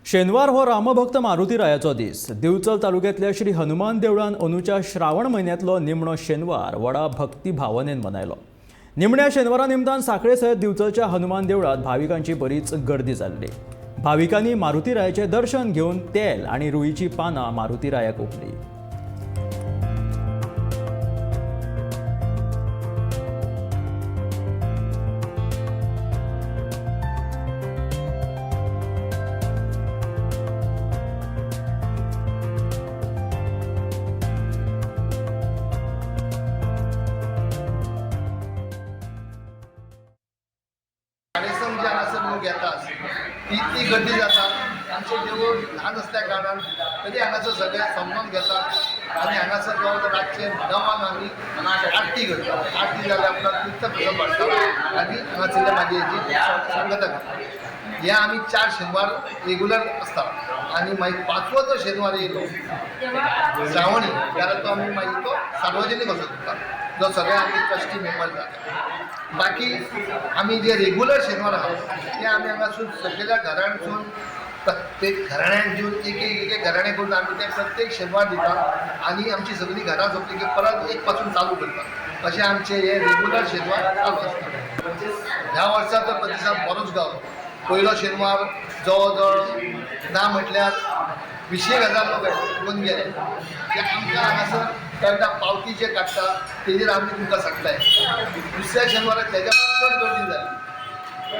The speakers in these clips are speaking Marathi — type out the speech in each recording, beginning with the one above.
शेनवार हो रामभक्त मारुतीरायाचो दीस. दिवचल तालुक्यातल्या श्री हनुमान देवळान अंदूच्या श्रावण म्हयन्यांतलो निमणो शेनवार व्हडा भक्ती भावनेन मनयलो. निमण्या शेनवारा निमतान सांखळे सयत दिवचलच्या हनुमान देवळात भाविकांची बरीच गर्दी जाल्ली. भाविकांनी मारुतीरायाचें दर्शन घेवन तेल आनी रुईची पानां मारुतीरायाक ओंपली. कार्यक्रम जे हांगासर लोक येतात ती गर्दी जाता. आमचे देवूळ ल्हान असल्या कारणान तरी हांगासर सगळे समजून घेतात आनी हांगासर जवळ रातचे 9 आमी आरती करतात. आरती जाल्यार आपणाक तीर्थ प्रसाद वाडटा आनी हांगासरल्या म्हाजी हेची संगत करता. हे आमी 4 शेनवार रेगुलर आसता आनी मागीर 5वो जो शेनवार येयलो श्रावणी जाल्यार तो आमी मागीर तो सार्वजनीक असो करता, जो सगळे आमी ट्रस्टी मेंबर जाता. बाकी आमी जे रेगुलर शेनवार आहा ते आमी हांगासून सगळ्या घरांसून प्रत्येक घराण्याक घेवन एक घराणे करून आमी ते प्रत्येक शेनवार दितात आनी आमची सगळीं घरां सोंपली की परत एक पासून चालू करतात. अशें आमचे हे रेगुलर शेनवार चालू आसता. ह्या वर्सा तर प्रतिसाद बरोच गावलो. पयलो शेनवार जवळ जवळ ना म्हटल्यार 20,000 लोक येवन गेले. ते आमकां हांगासर तेन्ना पावती जे काडटा तेजेर आमी तुमकां सांगताय. दुसऱ्या शेनवाराक तेज्या चड गर्दी जाली.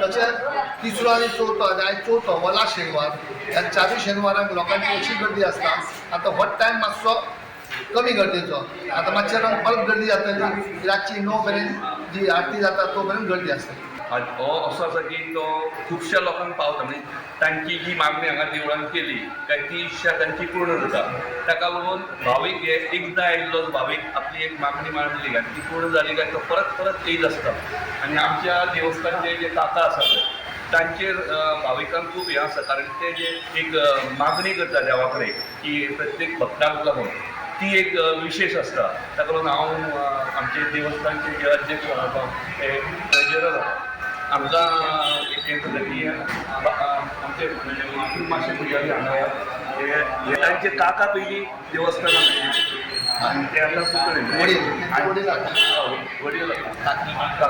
तशेंच तिसरो आनी चवथो आयज चवथो हो लास्ट शेनवार. ह्या 4 शेनवाराक लोकांची अशी गर्दी आसता. आतां हो टायम मातसो कमी गर्देचो. आतां मातशें परत गर्दी जातली. रातची 9 मेरेन जी आरती जाता तो मेरेन गर्दी आसतली. हो असो आसा की तो खुबश्या लोकांक पावता. म्हणजे तांची जी मागणी हांगा देवळान केली काय ती इच्छा तांची पूर्ण जाता. ताका लागून भावीक हे एकदां आयिल्लो भावीक आपली एक मागणी मांडली काय ती पूर्ण जाली काय तो परत परत येयत आसता. आनी आमच्या देवस्थानचे जे काका आसात तांचेर भाविकांक खूब हें आसा, कारण ते जे एक मागणी करता देवा कडेन की प्रत्येक भक्तांक लागून ती एक विशेष आसता. ताका लागून हांव आमचे देवस्थानचे जे अध्यक्ष आसा ते ट्रेजरर आसा आमकां हें करता की आमचे मातशें पुजारी हांगा तांचे काका पयलीं देवस्थानान आनी ते आतां पुतळे वडील काका